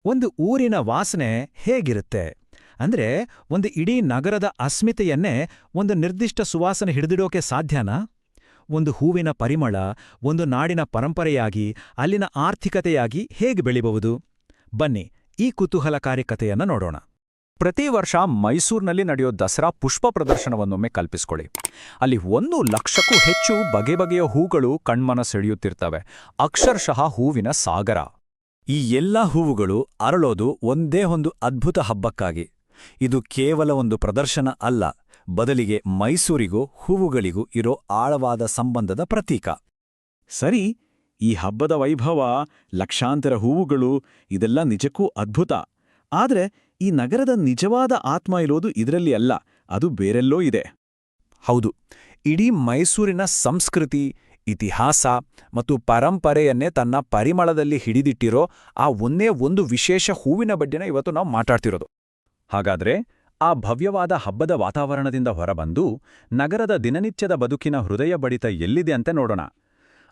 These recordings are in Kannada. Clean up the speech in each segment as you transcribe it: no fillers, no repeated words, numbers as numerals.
ಒಂದು ಊರಿನ ವಾಸನೆ ಹೇಗಿರುತ್ತೆ ಅಂದ್ರೆ ಒಂದು ಇಡೀ ನಗರದ ಅಸ್ಮಿತೆಯನ್ನೇ ಒಂದು ನಿರ್ದಿಷ್ಟ ಸುವಾಸನೆ ಹಿಡಿದಿಡೋಕೆ ಸಾಧ್ಯನಾ? ಒಂದು ಹೂವಿನ ಪರಿಮಳ ಒಂದು ನಾಡಿನ ಪರಂಪರೆಯಾಗಿ ಅಲ್ಲಿನ ಆರ್ಥಿಕತೆಯಾಗಿ ಹೇಗೆ ಬೆಳಿಬಹುದು? ಬನ್ನಿ ಈ ಕುತೂಹಲಕಾರಿ ಕಥೆಯನ್ನ ನೋಡೋಣ. ಪ್ರತಿ ವರ್ಷ ಮೈಸೂರಿನಲ್ಲಿ ನಡೆಯೋ ದಸರಾ ಪುಷ್ಪ ಪ್ರದರ್ಶನವನ್ನೊಮ್ಮೆ ಕಲ್ಪಿಸ್ಕೊಳ್ಳಿ. ಅಲ್ಲಿ 1,00,000ಕ್ಕೂ ಹೆಚ್ಚು ಬಗೆ ಬಗೆಯ ಹೂಗಳು ಕಣ್ಮನ ಸೆಳೆಯುತ್ತಿರ್ತವೆ. ಅಕ್ಷರಶಃ ಹೂವಿನ ಸಾಗರ. ಈ ಎಲ್ಲಾ ಹೂವುಗಳು ಅರಳೋದು ಒಂದೇ ಒಂದು ಅದ್ಭುತ ಹಬ್ಬಕ್ಕಾಗಿ. ಇದು ಕೇವಲ ಒಂದು ಪ್ರದರ್ಶನ ಅಲ್ಲ, ಬದಲಿಗೆ ಮೈಸೂರಿಗೂ ಹೂವುಗಳಿಗೂ ಇರೋ ಆಳವಾದ ಸಂಬಂಧದ ಪ್ರತೀಕ. ಸರಿ, ಈ ಹಬ್ಬದ ವೈಭವ, ಲಕ್ಷಾಂತರ ಹೂವುಗಳು, ಇದೆಲ್ಲ ನಿಜಕ್ಕೂ ಅದ್ಭುತ. ಆದ್ರೆ ಈ ನಗರದ ನಿಜವಾದ ಆತ್ಮ ಇರೋದು ಇದರಲ್ಲಿ ಅಲ್ಲ, ಅದು ಬೇರೆಲ್ಲೋ ಇದೆ. ಹೌದು, ಇಡೀ ಮೈಸೂರಿನ ಸಂಸ್ಕೃತಿ, ಇತಿಹಾಸ ಮತ್ತು ಪರಂಪರೆಯನ್ನೇ ತನ್ನ ಪರಿಮಳದಲ್ಲಿ ಹಿಡಿದಿಟ್ಟಿರೋ ಆ ಒಂದೇ ಒಂದು ವಿಶೇಷ ಹೂವಿನ ಬಗ್ಗೆನೇ ಇವತ್ತು ನಾವು ಮಾತಾಡ್ತಿರೋದು. ಹಾಗಾದ್ರೆ ಆ ಭವ್ಯವಾದ ಹಬ್ಬದ ವಾತಾವರಣದಿಂದ ಹೊರಬಂದು ನಗರದ ದಿನನಿತ್ಯದ ಬದುಕಿನ ಹೃದಯ ಬಡಿತ ಎಲ್ಲಿದೆ ಅಂತ ನೋಡೋಣ.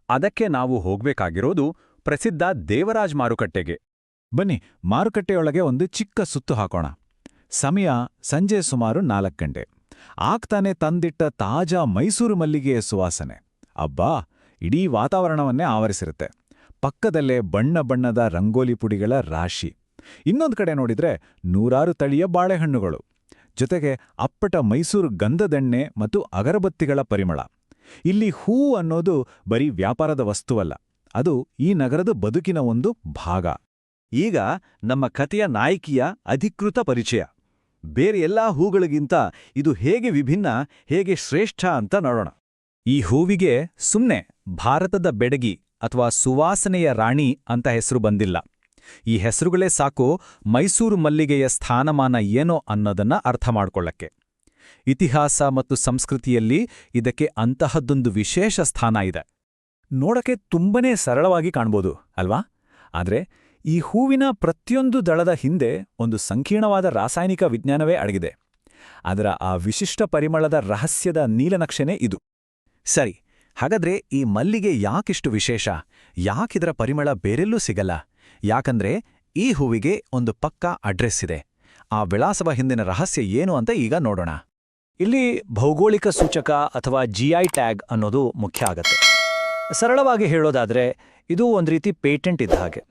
ಅದಕ್ಕೆ ನಾವು ಹೋಗ್ಬೇಕಾಗಿರೋದು ಪ್ರಸಿದ್ಧ ದೇವರಾಜ್ ಮಾರುಕಟ್ಟೆಗೆ. ಬನ್ನಿ, ಮಾರುಕಟ್ಟೆಯೊಳಗೆ ಒಂದು ಚಿಕ್ಕ ಸುತ್ತು ಹಾಕೋಣ. ಸಮಯ ಸಂಜೆ ಸುಮಾರು 4 ಗಂಟೆ. ಆಗ್ತಾನೆ ತಂದಿಟ್ಟ ತಾಜಾ ಮೈಸೂರು ಮಲ್ಲಿಗೆಯ ಸುವಾಸನೆ ಅಬ್ಬಾ, ಇಡೀ ವಾತಾವರಣವನ್ನೇ ಆವರಿಸಿರುತ್ತೆ. ಪಕ್ಕದಲ್ಲೇ ಬಣ್ಣ ಬಣ್ಣದ ರಂಗೋಲಿ ಪುಡಿಗಳ ರಾಶಿ. ಇನ್ನೊಂದು ಕಡೆ ನೋಡಿದ್ರೆ ನೂರಾರು ತಳಿಯ ಬಾಳೆಹಣ್ಣುಗಳು, ಜೊತೆಗೆ ಅಪ್ಪಟ ಮೈಸೂರು ಗಂಧದೆಣ್ಣೆ ಮತ್ತು ಅಗರಬತ್ತಿಗಳ ಪರಿಮಳ. ಇಲ್ಲಿ ಹೂ ಅನ್ನೋದು ಬರೀ ವ್ಯಾಪಾರದ ವಸ್ತುವಲ್ಲ, ಅದು ಈ ನಗರದ ಬದುಕಿನ ಒಂದು ಭಾಗ. ಈಗ ನಮ್ಮ ಕಥೆಯ ನಾಯಕಿಯ ಅಧಿಕೃತ ಪರಿಚಯ. ಬೇರೆ ಎಲ್ಲಾ ಹೂಗಳಿಗಿಂತ ಇದು ಹೇಗೆ ವಿಭಿನ್ನ, ಹೇಗೆ ಶ್ರೇಷ್ಠ ಅಂತ ನೋಡೋಣ. ಈ ಹೂವಿಗೆ ಸುಮ್ನೆ ಭಾರತದ ಬೆಡಗಿ ಅಥವಾ ಸುವಾಸನೆಯ ರಾಣಿ ಅಂತ ಹೆಸರು ಬಂದಿಲ್ಲ. ಈ ಹೆಸರುಗಳೇ ಸಾಕು ಮೈಸೂರು ಮಲ್ಲಿಗೆಯ ಸ್ಥಾನಮಾನ ಏನೋ ಅನ್ನೋದನ್ನ ಅರ್ಥ ಮಾಡ್ಕೊಳ್ಳಕ್ಕೆ. ಇತಿಹಾಸ ಮತ್ತು ಸಂಸ್ಕೃತಿಯಲ್ಲಿ ಇದಕ್ಕೆ ಅಂತಹದ್ದೊಂದು ವಿಶೇಷ ಸ್ಥಾನ ಇದೆ. ನೋಡಕ್ಕೆ ತುಂಬನೇ ಸರಳವಾಗಿ ಕಾಣ್ಬೋದು ಅಲ್ವಾ? ಆದ್ರೆ ಈ ಹೂವಿನ ಪ್ರತಿಯೊಂದು ದಳದ ಹಿಂದೆ ಒಂದು ಸಂಕೀರ್ಣವಾದ ರಾಸಾಯನಿಕ ವಿಜ್ಞಾನವೇ ಅಡಗಿದೆ. ಅದರ ಆ ವಿಶಿಷ್ಟ ಪರಿಮಳದ ರಹಸ್ಯದ ನೀಲನಕ್ಷೆನೇ ಇದು. ಸರಿ, ಹಾಗಾದ್ರೆ ಈ ಮಲ್ಲಿಗೆ ಯಾಕಿಷ್ಟು ವಿಶೇಷ? ಯಾಕಿದರ ಪರಿಮಳ ಬೇರೆಲ್ಲೂ ಸಿಗಲ್ಲ? ಯಾಕಂದ್ರೆ ಈ ಹೂವಿಗೆ ಒಂದು ಪಕ್ಕಾ ಅಡ್ರೆಸ್ ಇದೆ. ಆ ವಿಳಾಸವ ಹಿಂದಿನ ರಹಸ್ಯ ಏನು ಅಂತ ಈಗ ನೋಡೋಣ. ಇಲ್ಲಿ ಭೌಗೋಳಿಕ ಸೂಚಕ ಅಥವಾ GI ಟ್ಯಾಗ್ ಅನ್ನೋದು ಮುಖ್ಯ ಆಗತ್ತೆ. ಸರಳವಾಗಿ ಹೇಳೋದಾದ್ರೆ ಇದು ಒಂದು ರೀತಿ ಪೇಟೆಂಟ್ ಇದ್ದ ಹಾಗೆ.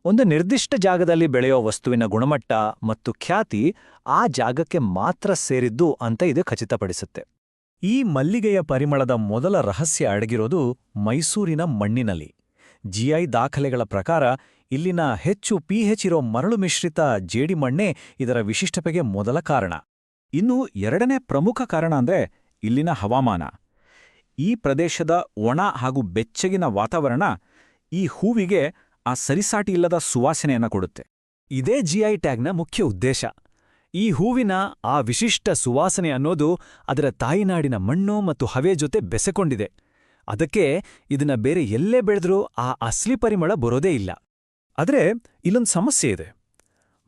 ಒಂದು ನಿರ್ದಿಷ್ಟ ಜಾಗದಲ್ಲಿ ಬೆಳೆಯೋ ವಸ್ತುವಿನ ಗುಣಮಟ್ಟ ಮತ್ತು ಖ್ಯಾತಿ ಆ ಜಾಗಕ್ಕೆ ಮಾತ್ರ ಸೇರಿದ್ದು ಅಂತ ಇದು ಖಚಿತಪಡಿಸುತ್ತೆ. ಈ ಮಲ್ಲಿಗೆಯ ಪರಿಮಳದ ಮೊದಲ ರಹಸ್ಯ ಅಡಗಿರೋದು ಮೈಸೂರಿನ ಮಣ್ಣಿನಲ್ಲಿ. GI ದಾಖಲೆಗಳ ಪ್ರಕಾರ ಇಲ್ಲಿನ ಹೆಚ್ಚು pH ಇರೋ ಮರಳು ಮಿಶ್ರಿತ ಜೇಡಿಮಣ್ಣೇ ಇದರ ವಿಶಿಷ್ಟತೆಗೆ ಮೊದಲ ಕಾರಣ. ಇನ್ನು ಎರಡನೇ ಪ್ರಮುಖ ಕಾರಣ ಅಂದ್ರೆ ಇಲ್ಲಿನ ಹವಾಮಾನ. ಈ ಪ್ರದೇಶದ ಒಣ ಹಾಗೂ ಬೆಚ್ಚಗಿನ ವಾತಾವರಣ ಈ ಹೂವಿಗೆ ಆ ಸರಿಸಾಟಿಯಿಲ್ಲದ ಸುವಾಸನೆಯನ್ನ ಕೊಡುತ್ತೆ. ಇದೇ GI ಟ್ಯಾಗ್ನ ಮುಖ್ಯ ಉದ್ದೇಶ. ಈ ಹೂವಿನ ಆ ವಿಶಿಷ್ಟ ಸುವಾಸನೆ ಅನ್ನೋದು ಅದರ ತಾಯಿನಾಡಿನ ಮಣ್ಣು ಮತ್ತು ಹವೆ ಜೊತೆ ಬೆಸೆಕೊಂಡಿದೆ. ಅದಕ್ಕೆ ಇದನ್ನ ಬೇರೆ ಎಲ್ಲೇ ಬೆಳೆದ್ರೂ ಆ ಅಸ್ಲಿ ಪರಿಮಳ ಬರೋದೇ ಇಲ್ಲ. ಆದ್ರೆ ಇಲ್ಲೊಂದು ಸಮಸ್ಯೆ ಇದೆ.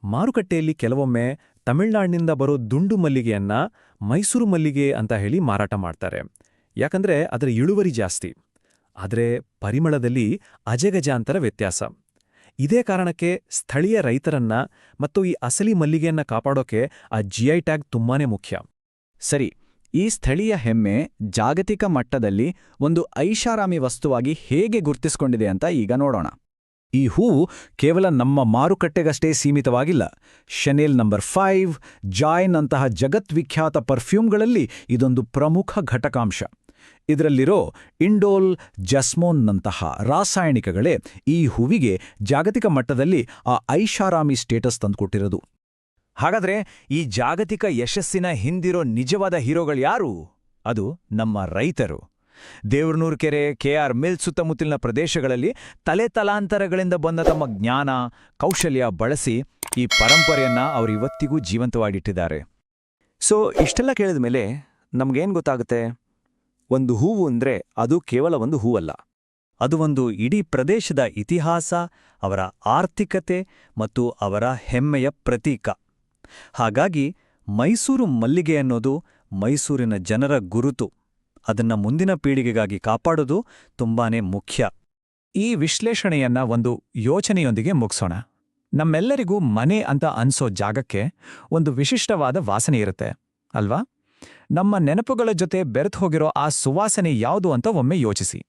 ಮಾರುಕಟ್ಟೆಯಲ್ಲಿ ಕೆಲವೊಮ್ಮೆ ತಮಿಳ್ನಾಡಿನಿಂದ ಬರೋ ದುಂಡು ಮಲ್ಲಿಗೆಯನ್ನ ಮೈಸೂರು ಮಲ್ಲಿಗೆ ಅಂತ ಹೇಳಿ ಮಾರಾಟ ಮಾಡ್ತಾರೆ. ಯಾಕಂದ್ರೆ ಅದರ ಇಳುವರಿ ಜಾಸ್ತಿ. ಆದ್ರೆ ಪರಿಮಳದಲ್ಲಿ ಅಜಗಜಾಂತರ ವ್ಯತ್ಯಾಸ. ಇದೇ ಕಾರಣಕ್ಕೆ ಸ್ಥಳೀಯ ರೈತರನ್ನ ಮತ್ತು ಈ ಅಸಲಿ ಮಲ್ಲಿಗೆಯನ್ನ ಕಾಪಾಡೋಕೆ ಆ GI ಟ್ಯಾಗ್ ತುಂಬಾನೇ ಮುಖ್ಯ. ಸರಿ, ಈ ಸ್ಥಳೀಯ ಹೆಮ್ಮೆ ಜಾಗತಿಕ ಮಟ್ಟದಲ್ಲಿ ಒಂದು ಐಷಾರಾಮಿ ವಸ್ತುವಾಗಿ ಹೇಗೆ ಗುರ್ತಿಸ್ಕೊಂಡಿದೆ ಅಂತ ಈಗ ನೋಡೋಣ. ಈ ಹೂವು ಕೇವಲ ನಮ್ಮ ಮಾರುಕಟ್ಟೆಗಷ್ಟೇ ಸೀಮಿತವಾಗಿಲ್ಲ. ಶನೆಲ್ ನಂಬರ್ 5, ಜಾಯ್ನಂತಹ ಜಗದ್ವಿಖ್ಯಾತ ಪರ್ಫ್ಯೂಮ್ಗಳಲ್ಲಿ ಇದೊಂದು ಪ್ರಮುಖ ಘಟಕಾಂಶ. ಇದರಲ್ಲಿರೋ ಇಂಡೋಲ್, ಜಸ್ಮೋನ್ನಂತಹ ರಾಸಾಯನಿಕಗಳೇ ಈ ಹೂವಿಗೆ ಜಾಗತಿಕ ಮಟ್ಟದಲ್ಲಿ ಆ ಐಷಾರಾಮಿ ಸ್ಟೇಟಸ್ ತಂದುಕೊಟ್ಟಿರೋದು. ಹಾಗಾದ್ರೆ ಈ ಜಾಗತಿಕ ಯಶಸ್ಸಿನ ಹಿಂದಿರೋ ನಿಜವಾದ ಹೀರೋಗಳ್ಯಾರು? ಅದು ನಮ್ಮ ರೈತರು. ದೇವ್ರನೂರು ಕೆರೆ, KR ಮಿಲ್ ಸುತ್ತಮುತ್ತಲಿನ ಪ್ರದೇಶಗಳಲ್ಲಿ ತಲೆತಲಾಂತರಗಳಿಂದ ಬಂದ ತಮ್ಮ ಜ್ಞಾನ, ಕೌಶಲ್ಯ ಬಳಸಿ ಈ ಪರಂಪರೆಯನ್ನ ಅವರಿವತ್ತಿಗೂ ಜೀವಂತವಾಗಿಟ್ಟಿದ್ದಾರೆ. ಸೊ ಇಷ್ಟೆಲ್ಲ ಕೇಳಿದ ಮೇಲೆ ನಮ್ಗೇನ್ ಗೊತ್ತಾಗುತ್ತೆ? ಒಂದು ಹೂವು ಅಂದ್ರೆ ಅದು ಕೇವಲ ಒಂದು ಹೂವಲ್ಲ, ಅದು ಒಂದು ಇಡೀ ಪ್ರದೇಶದ ಇತಿಹಾಸ, ಅವರ ಆರ್ಥಿಕತೆ ಮತ್ತು ಅವರ ಹೆಮ್ಮೆಯ ಪ್ರತೀಕ. ಹಾಗಾಗಿ ಮೈಸೂರು ಮಲ್ಲಿಗೆ ಅನ್ನೋದು ಮೈಸೂರಿನ ಜನರ ಗುರುತು. ಅದನ್ನ ಮುಂದಿನ ಪೀಳಿಗೆಗಾಗಿ ಕಾಪಾಡೋದು ತುಂಬಾನೇ ಮುಖ್ಯ. ಈ ವಿಶ್ಲೇಷಣೆಯನ್ನ ಒಂದು ಯೋಚನೆಯೊಂದಿಗೆ ಮುಗಿಸೋಣ. ನಮ್ಮೆಲ್ಲರಿಗೂ ಮನೆ ಅಂತ ಅನ್ಸೋ ಜಾಗಕ್ಕೆ ಒಂದು ವಿಶಿಷ್ಟವಾದ ವಾಸನೆ ಇರುತ್ತೆ ಅಲ್ವಾ? ನಮ್ಮ ನೆನಪುಗಳ ಜೊತೆ ಬೆರೆತು ಹೋಗಿರೋ ಆ ಸುವಾಸನೆ ಯಾವುದು ಅಂತ ಒಮ್ಮೆ ಯೋಚಿಸಿ.